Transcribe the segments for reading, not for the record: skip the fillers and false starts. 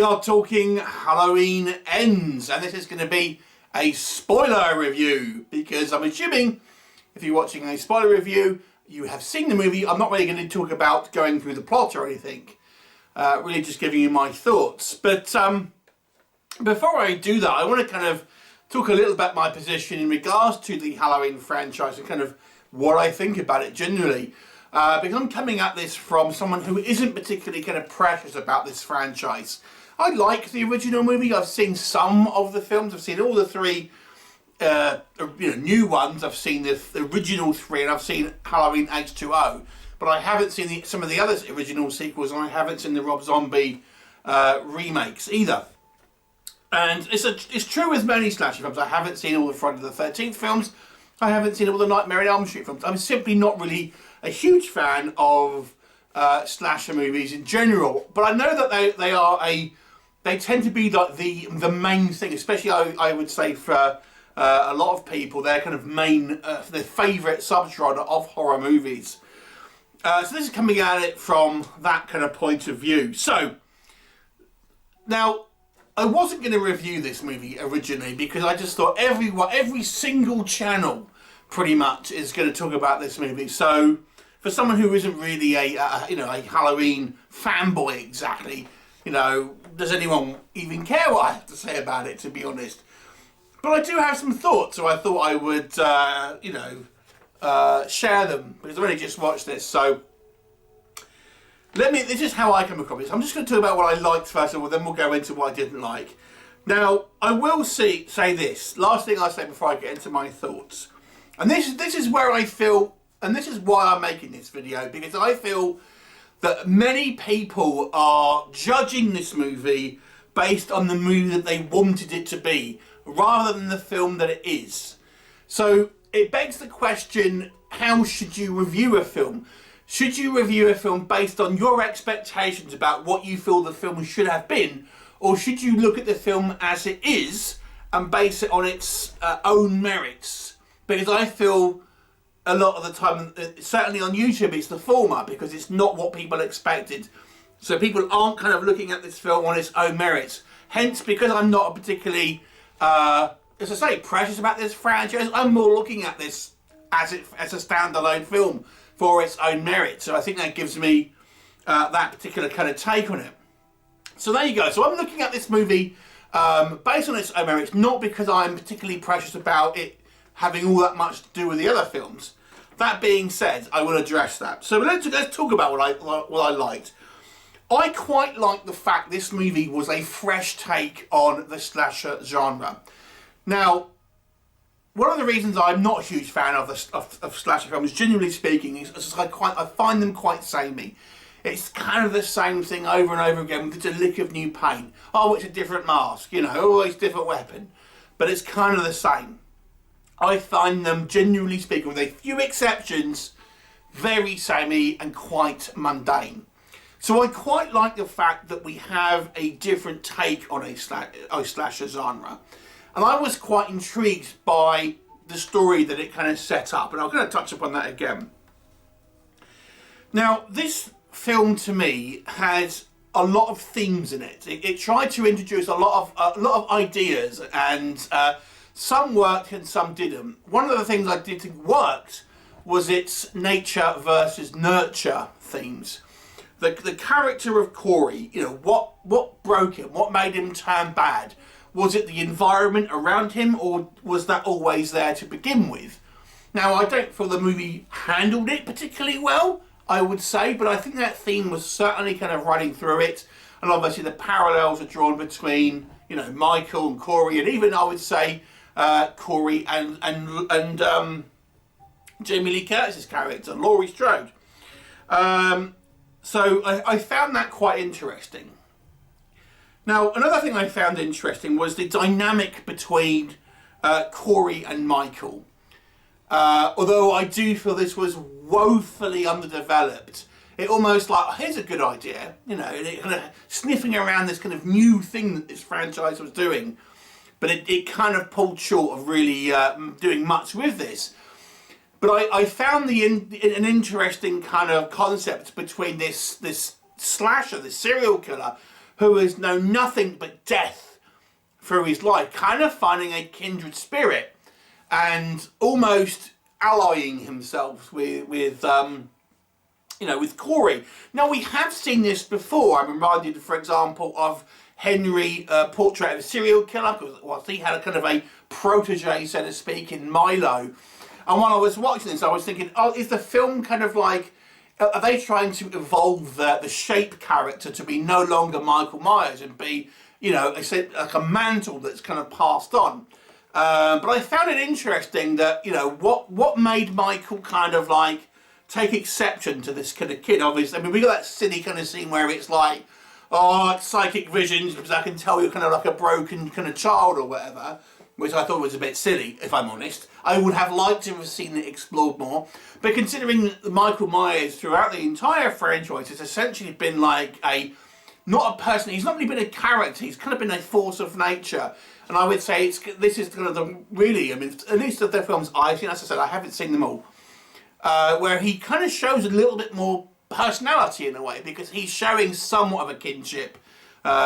We are talking Halloween Ends, and this is going to be a spoiler review, because I'm assuming if you're watching a spoiler review, you have seen the movie. I'm not really going to talk about going through the plot or anything, really just giving you my thoughts. But before I do that, I want to kind of talk a little about my position in regards to the Halloween franchise and kind of what I think about it generally. Because I'm coming at this from someone who isn't particularly kind of precious about this franchise. I like the original movie. I've seen some of the films. I've seen all the three new ones. I've seen the original three, and I've seen Halloween H2O. But I haven't seen some of the other original sequels, and I haven't seen the Rob Zombie remakes either. And it's true with many slasher films. I haven't seen all the Friday the 13th films. I haven't seen all the Nightmare on Elm Street films. I'm simply not really a huge fan of slasher movies in general. But I know that they tend to be like the main thing, especially I would say for a lot of people, their kind of main, their favourite subgenre of horror movies. So this is coming at it from that kind of point of view. So, now, I wasn't going to review this movie originally because I just thought every single channel pretty much is going to talk about this movie. So for someone who isn't really a Halloween fanboy exactly, does anyone even care what I have to say about it, to be honest? But I do have some thoughts, so I thought I would share them because I've only just watched this. So this is how I come across this. I'm just going to talk about what I liked first of all, then we'll go into what I didn't like. Now, I will say this. Last thing I say before I get into my thoughts. And this is where I feel, and this is why I'm making this video, because I feel that many people are judging this movie based on the movie that they wanted it to be, rather than the film that it is. So it begs the question, how should you review a film? Should you review a film based on your expectations about what you feel the film should have been? Or should you look at the film as it is and base it on its own merits? Because I feel a lot of the time, certainly on YouTube, it's the former, because it's not what people expected. So people aren't kind of looking at this film on its own merits. Hence, because I'm not particularly, as I say, precious about this franchise, I'm more looking at this as a standalone film for its own merit. So I think that gives me that particular kind of take on it. So there you go. So I'm looking at this movie based on its own merits, not because I'm particularly precious about it having all that much to do with the other films. That being said, I will address that. So let's talk about what I liked. I quite liked the fact this movie was a fresh take on the slasher genre. Now, one of the reasons I'm not a huge fan of slasher films, genuinely speaking, is I find them quite samey. It's kind of the same thing over and over again with just a lick of new paint. Oh, it's a different mask, always different weapon. But it's kind of the same. I find them, genuinely speaking, with a few exceptions, very samey and quite mundane. So I quite like the fact that we have a different take on a slasher genre. And I was quite intrigued by the story that it kind of set up. And I'm going to touch upon that again. Now, this film to me has a lot of themes in it. It tried to introduce a lot of ideas, and some worked and some didn't. One of the things I did think worked was its nature versus nurture themes. The character of Corey, what broke him, what made him turn bad? Was it the environment around him, or was that always there to begin with? Now, I don't feel the movie handled it particularly well, I would say, but I think that theme was certainly kind of running through it. And obviously the parallels are drawn between, Michael and Corey, and even, I would say, Corey and Jamie Lee Curtis's character, Laurie Strode. So I found that quite interesting. Now, another thing I found interesting was the dynamic between Corey and Michael. Although I do feel this was woefully underdeveloped. It almost like, here's a good idea, and it kind of sniffing around this kind of new thing that this franchise was doing. But it kind of pulled short of really doing much with this. But I found an interesting kind of concept between this slasher, this serial killer, who has known nothing but death through his life, kind of finding a kindred spirit and almost allying himself with you know, with Corey. Now, we have seen this before. I'm reminded, for example, of Henry, Portrait of a Serial Killer, because he had a kind of a protege, so to speak, in Milo. And when I was watching this, I was thinking, oh, is the film kind of like, are they trying to evolve the Shape character to be no longer Michael Myers and be, you know, like a mantle that's kind of passed on? But I found it interesting that, you know, what made Michael kind of like take exception to this kind of kid. Obviously, I mean, we got that silly kind of scene where it's like, oh, it's psychic visions because I can tell you're kind of like a broken kind of child or whatever, which I thought was a bit silly, if I'm honest. I would have liked to have seen it explored more. But considering Michael Myers throughout the entire franchise has essentially been like not a person, he's not really been a character, he's kind of been a force of nature. And I would say this is kind of the, really, I mean, at least of the films I've seen, as I said, I haven't seen them all, where he kind of shows a little bit more personality in a way, because he's showing somewhat of a kinship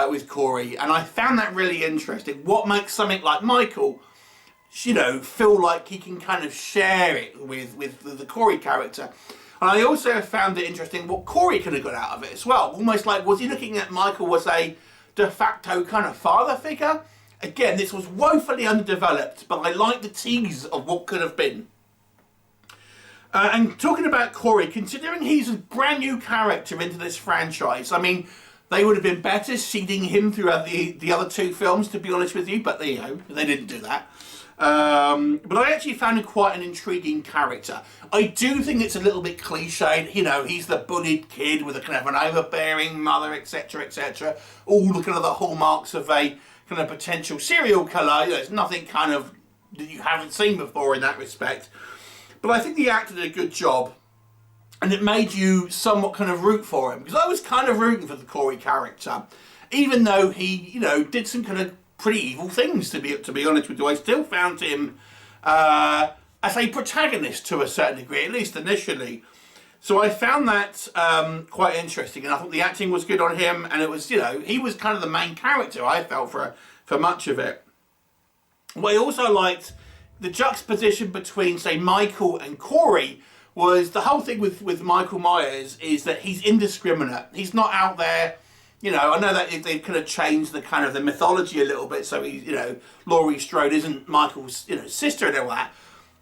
with Corey, and I found that really interesting. What makes something like Michael, you know, feel like he can kind of share it with the Corey character. And I also found it interesting what Corey could have got out of it as well. Almost like, was he looking at Michael as a de facto kind of father figure? Again, this was woefully underdeveloped, but I like the tease of what could have been. And talking about Corey, considering he's a brand new character into this franchise, I mean, they would have been better seeding him throughout the other two films, to be honest with you, but you know, they didn't do that. But I actually found him quite an intriguing character. I do think it's a little bit cliched, you know, he's the bullied kid with a kind of an overbearing mother, etc., etc. All the kind of the hallmarks of a kind of potential serial killer. You know, it's nothing kind of that you haven't seen before in that respect. But I think the actor did a good job, and it made you somewhat kind of root for him, because I was kind of rooting for the Corey character, even though he, you know, did some kind of pretty evil things, to be honest with you. I still found him as a protagonist to a certain degree, at least initially. So I found that quite interesting, and I thought the acting was good on him, and it was, you know, he was kind of the main character, I felt, for much of it. What I also liked, the juxtaposition between, say, Michael and Corey, was the whole thing with Michael Myers is that he's indiscriminate. He's not out there, you know, I know that they've kind of changed the kind of the mythology a little bit, so he's, you know, Laurie Strode isn't Michael's, you know, sister and all that.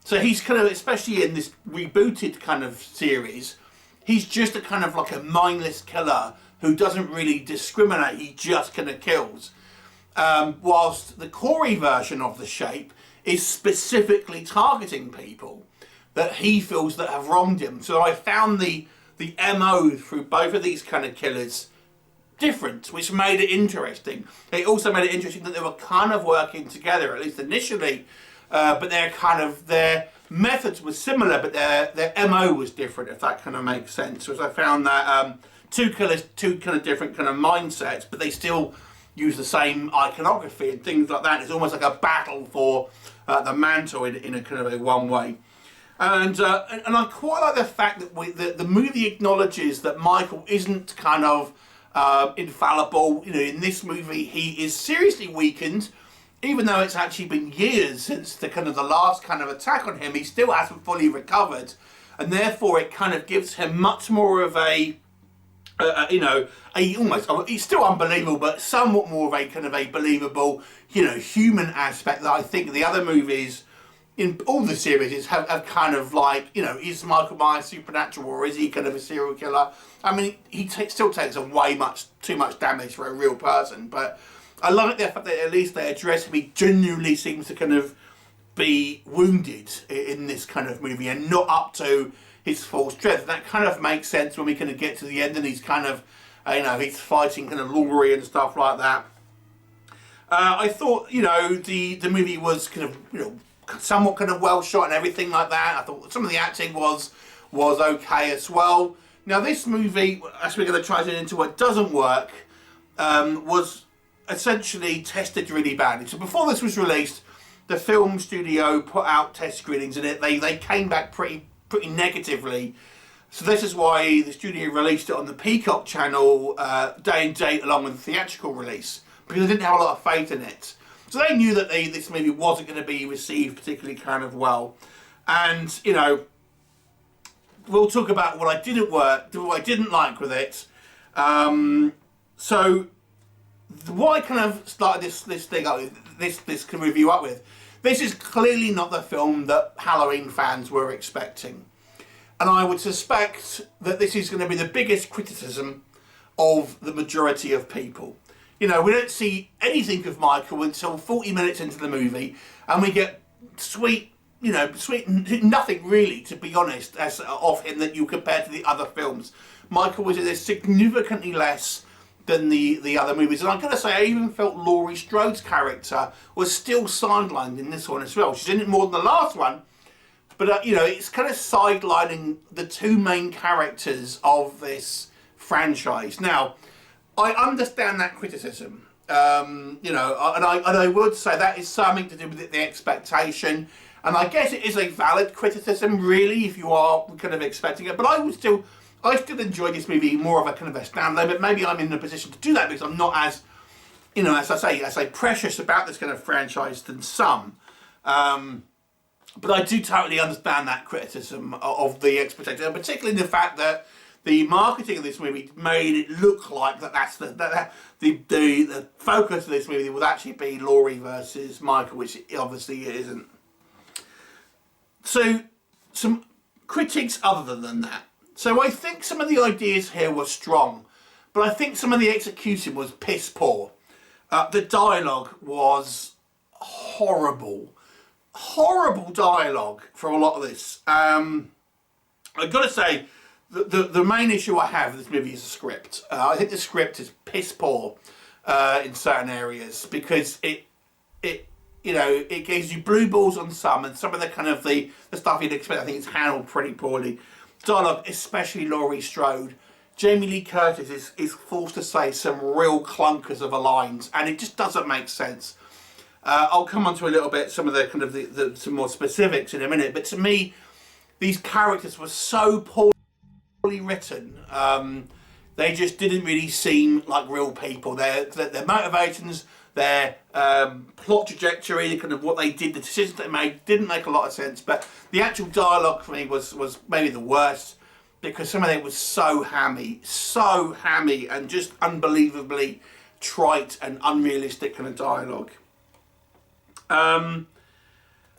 So he's kind of, especially in this rebooted kind of series, he's just a kind of like a mindless killer who doesn't really discriminate, he just kind of kills. Whilst the Corey version of The Shape is specifically targeting people that he feels that have wronged him. So I found the MO through both of these kind of killers different, which made it interesting. It also made it interesting that they were kind of working together, at least initially, but their methods were similar, but their MO was different, if that kind of makes sense. So I found that two killers, two kind of different kind of mindsets, but they still use the same iconography and things like that. It's almost like a battle for the mantle in a kind of a one way. And I quite like the fact that the movie acknowledges that Michael isn't kind of infallible. You know, in this movie he is seriously weakened, even though it's actually been years since the last kind of attack on him. He still hasn't fully recovered, and therefore it kind of gives him much more of a you know, he's still unbelievable, but somewhat more of a kind of a believable, you know, human aspect that I think the other movies in all the series have kind of like, you know, is Michael Myers supernatural, or is he kind of a serial killer? I mean, he still takes away too much damage for a real person, but I like the fact that at least they address him. He genuinely seems to kind of be wounded in this kind of movie and not up to his full strength. That kind of makes sense when we kind of get to the end and he's kind of, you know, he's fighting kind of Laurie and stuff like that. I thought, you know, the movie was kind of, you know, somewhat kind of well shot and everything like that. I thought some of the acting was okay as well. Now this movie, as we're going to try to get into what doesn't work, was essentially tested really badly. So before this was released, the film studio put out test screenings in it. They came back pretty negatively, So this is why the studio released it on the Peacock channel day and date along with the theatrical release, because they didn't have a lot of faith in it. So they knew that this movie wasn't going to be received particularly kind of well. And, you know, we'll talk about what I didn't like with it. So what I kind of started this thing up with, this review up with, this is clearly not the film that Halloween fans were expecting. And I would suspect that this is going to be the biggest criticism of the majority of people. You know, we don't see anything of Michael until 40 minutes into the movie, and we get sweet nothing really, to be honest, of him that you compare to the other films. Michael was in this significantly less than the other movies, and I'm going to say I even felt Laurie Strode's character was still sidelined in this one as well. She's in it more than the last one, but you know, it's kind of sidelining the two main characters of this franchise. Now, I understand that criticism, you know, and I would say that is something to do with the expectation. And I guess it is a valid criticism, really, if you are kind of expecting it. But I still enjoy this movie more of a kind of a standalone. But maybe I'm in a position to do that because I'm not as, you know, as I say, precious about this kind of franchise than some. But I do totally understand that criticism of the expectation, and particularly the fact that the marketing of this movie made it look like that's the focus of this movie would actually be Laurie versus Michael, which obviously it isn't. So, some critiques other than that. So I think some of the ideas here were strong, but I think some of the execution was piss poor. The dialogue was horrible. Horrible dialogue for a lot of this. I've got to say, the main issue I have with this movie is the script. I think the script is piss poor in certain areas, because it you know, it gives you blue balls on some, and some of the kind of the stuff you'd expect, I think it's handled pretty poorly. Dialogue, especially Laurie Strode. Jamie Lee Curtis is forced to say some real clunkers of lines, and it just doesn't make sense. I'll come on to a little bit some of the kind of some more specifics in a minute, but to me, these characters were so poorly written. They just didn't really seem like real people. Their motivations, their plot trajectory, the kind of what they did, the decisions they made, didn't make a lot of sense. But the actual dialogue for me was maybe the worst, because some of it was so hammy, and just unbelievably trite and unrealistic kind of dialogue.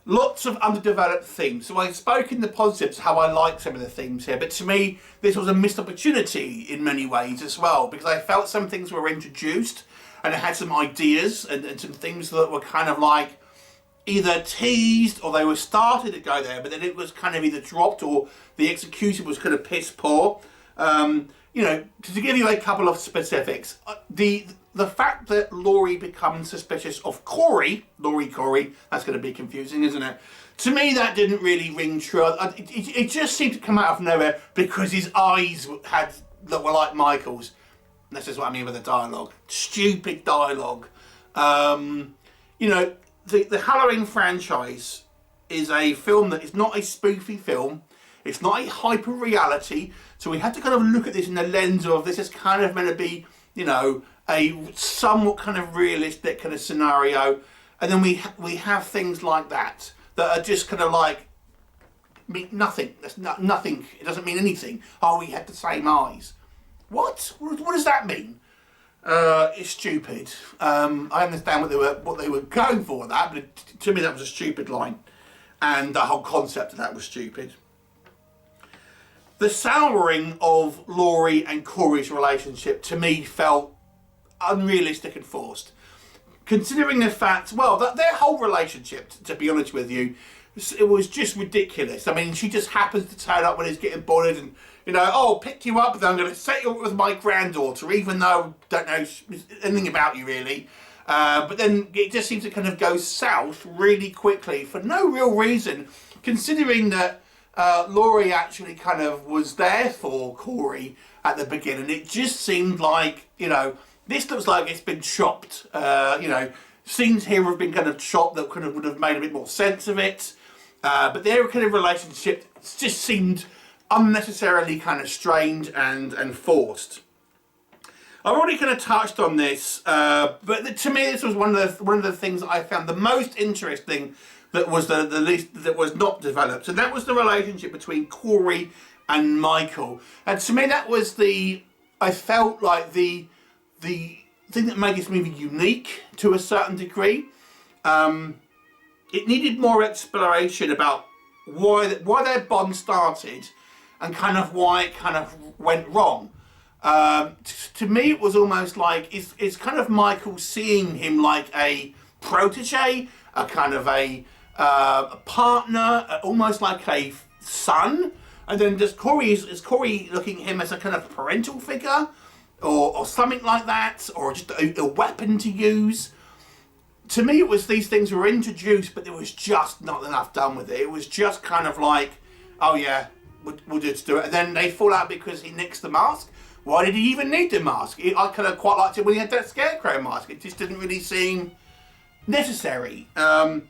Lots of underdeveloped themes. So I spoke in the positives how I like some of the themes here, but to me this was a missed opportunity in many ways as well, because I felt some things were introduced and it had some ideas and some things that were kind of like either teased or they were started to go there, but then it was kind of either dropped or the execution was kind of piss poor. You know, to give you a couple of specifics, the fact that Laurie becomes suspicious of Corey, that's going to be confusing, isn't it? To me, that didn't really ring true. It just seemed to come out of nowhere because his eyes that were like Michael's. This is what I mean with the dialogue. Stupid dialogue. You know, the Halloween franchise is a film that is not a spoofy film. It's not a hyper reality. So we had to kind of look at this in the lens of this is kind of meant to be, you know, a somewhat kind of realistic kind of scenario. And then we have things like that are just kind of like mean nothing. That's nothing. It doesn't mean anything. Oh, we had the same eyes. What does that mean? It's stupid. I understand what they were going for with that, but to me that was a stupid line, and the whole concept of that was stupid. The souring of Laurie and Corey's relationship to me felt unrealistic and forced, considering the fact, well, that their whole relationship, to be honest with you, it was just ridiculous. I mean, she just happens to turn up when he's getting bothered and, you know, oh, pick you up, then I'm going to set you up with my granddaughter, even though I don't know anything about you really. But then it just seems to kind of go south really quickly for no real reason, considering that Laurie actually kind of was there for Corey at the beginning. It just seemed like, you know, this looks like it's been chopped. You know, scenes here have been kind of chopped that kind of would have made a bit more sense of it. But their kind of relationship just seemed unnecessarily kind of strained and forced. I've already kind of touched on this, but to me this was one of the things that I found the most interesting that was the least that was not developed, and that was the relationship between Corey and Michael. And to me that was I felt like the thing that made this movie unique to a certain degree. It needed more exploration about why their bond started and kind of why it kind of went wrong. To me it was almost like it's kind of Michael seeing him like a protege, a kind of a partner, almost like a son, and then is Corey looking at him as a kind of parental figure or something like that, or just a weapon to use. To me it was these things were introduced, but there was just not enough done with it. It was just kind of like, oh yeah, we'll just do it, and then they fall out because he nicks the mask. Why did he even need the mask? I kind of quite liked it when he had that scarecrow mask. It just didn't really seem necessary. And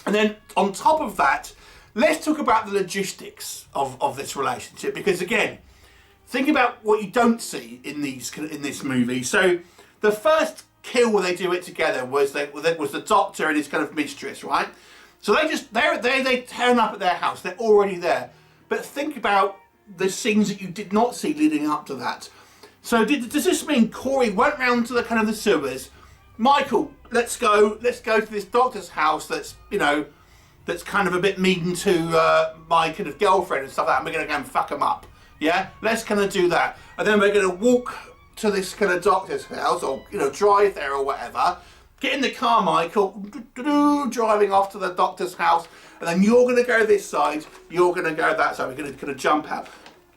then on top of that, let's talk about the logistics of this relationship, because again, think about what you don't see in this movie. So the first kill where they do it together was the doctor and his kind of mistress, right? So they turn up at their house. They're already there. But think about the scenes that you did not see leading up to that. So does this mean Corey went round to the kind of the sewers? Michael, let's go to this doctor's house that's kind of a bit mean to my kind of girlfriend and stuff like that, and we're going to go and fuck him up. Yeah, let's kind of do that, and then we're going to walk to this kind of doctor's house, or drive there or whatever. Get in the car, Michael, driving off to the doctor's house, and then you're going to go this side, you're going to go that side. We're going to kind of jump out.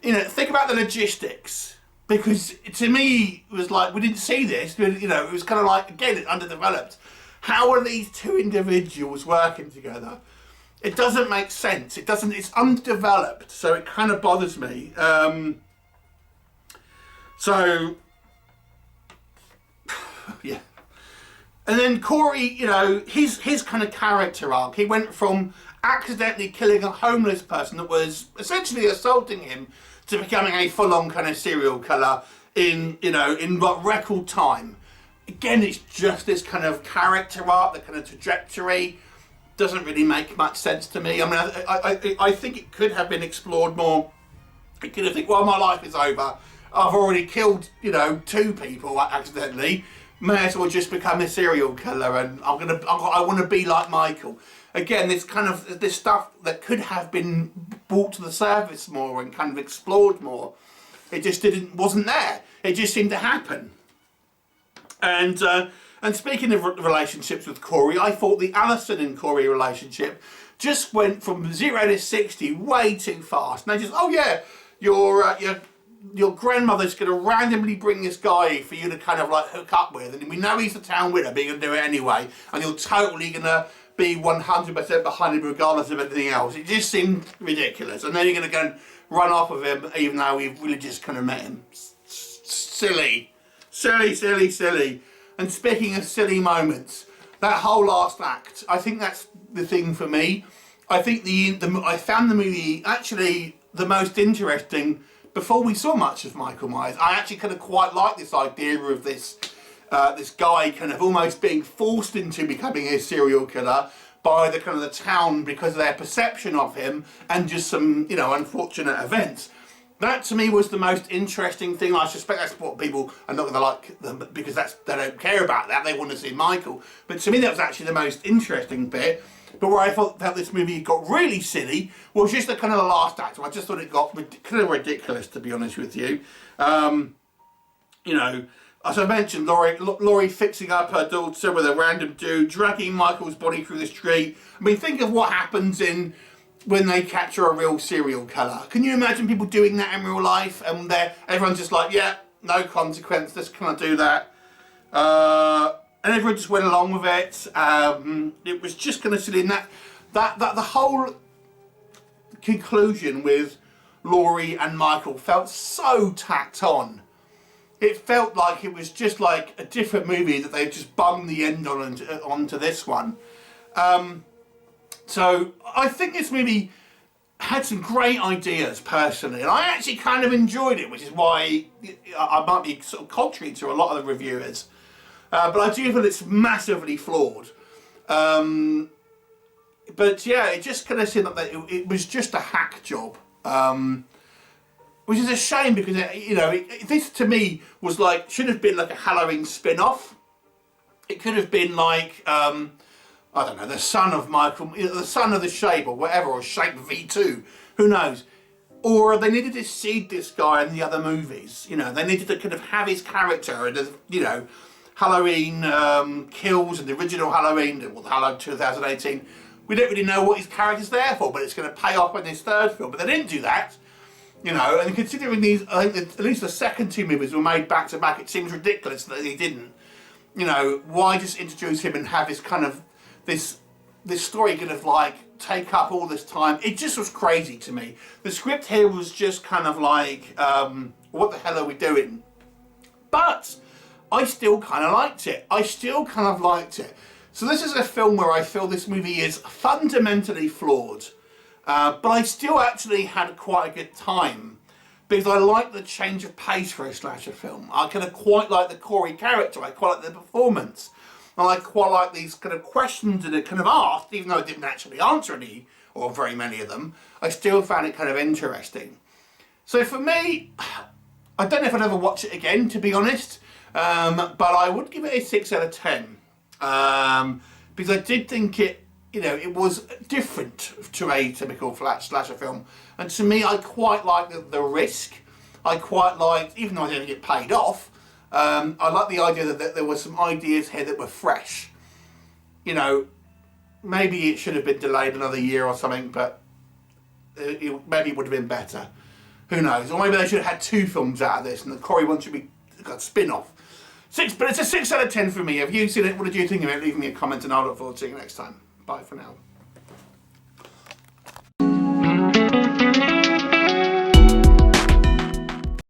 Think about the logistics, because to me it was like we didn't see this. It was kind of like, again, it's underdeveloped. How are these two individuals working together? It doesn't make sense. It's undeveloped, so it kind of bothers me. So, yeah. And then Corey, his kind of character arc, he went from accidentally killing a homeless person that was essentially assaulting him to becoming a full-on kind of serial killer in record time. Again, it's just this kind of character arc, the kind of trajectory doesn't really make much sense to me. I mean, I think it could have been explored more. It could have think, well, my life is over. I've already killed, 2 people accidentally. May as well just become a serial killer, and I want to be like Michael. Again, this stuff that could have been brought to the surface more and kind of explored more. It just wasn't there. It just seemed to happen. And speaking of relationships with Corey, I thought the Allyson and Corey relationship just went from 0 to 60 way too fast. And they just, oh yeah, your grandmother's going to randomly bring this guy for you to kind of like hook up with, and we know he's the town winner, but you're going to do it anyway, and you're totally going to be 100% behind him regardless of anything else. It just seemed ridiculous. And then you're going to go and run off with him even though we've really just kind of met him. Silly. And speaking of silly moments, that whole last act, I think that's the thing for me. I think I found the movie actually the most interesting before we saw much of Michael Myers. I actually kind of quite like this idea of this guy kind of almost being forced into becoming a serial killer by the kind of the town because of their perception of him and just some unfortunate events. That to me was the most interesting thing. I suspect that's what people are not going to like them because they don't care about that. They want to see Michael. But to me, that was actually the most interesting bit. But where I thought that this movie got really silly was just the kind of the last act. I just thought it got kind of ridiculous, to be honest with you. As I mentioned, Laurie fixing up her daughter with a random dude, dragging Michael's body through the street. I mean, think of what happens when they capture a real serial killer. Can you imagine people doing that in real life? And everyone's just like, yeah, no consequence, just kind of do that. And everyone just went along with it. It was just kind of silly. And that the whole conclusion with Laurie and Michael felt so tacked on. It felt like it was just like a different movie that they just bunged the end onto this one. So I think this movie had some great ideas personally, and I actually kind of enjoyed it, which is why I might be sort of contrary to a lot of the reviewers. But I do feel it's massively flawed. But yeah, it just kind of seemed like it was just a hack job. Which is a shame because, this to me was like, should have been like a Halloween spin-off. It could have been like, I don't know, the son of Michael, the son of the Shape or whatever, or Shape V2, who knows. Or they needed to seed this guy in the other movies. They needed to kind of have his character and, Halloween Kills and the original Halloween, well, Halloween 2018. We don't really know what his character's there for, but it's going to pay off in his third film. But they didn't do that. And considering these, I think at least the second two movies were made back to back, it seems ridiculous that he didn't. Why just introduce him and have this kind of, this story kind of like take up all this time? It just was crazy to me. The script here was just kind of like, what the hell are we doing? But I still kind of liked it. So this is a film where I feel this movie is fundamentally flawed. But I still actually had quite a good time because I like the change of pace for a slasher film. I kind of quite like the Corey character. I quite like the performance. And I quite like these kind of questions that it kind of asked, even though I didn't actually answer any or very many of them. I still found it kind of interesting. So for me, I don't know if I'd ever watch it again, to be honest. But I would give it a 6 out of 10. Because I did think it was different to a typical slasher film. And to me, I quite liked the risk. I quite liked, even though I didn't get paid off, I liked the idea that there were some ideas here that were fresh. Maybe it should have been delayed another year or something, but maybe it would have been better. Who knows? Or maybe they should have had 2 films out of this, and the Corey one should be a spin-off. But it's a 6 out of 10 for me. Have you seen it? What did you think of it? Leave me a comment and I'll look forward to seeing you next time. Bye for now.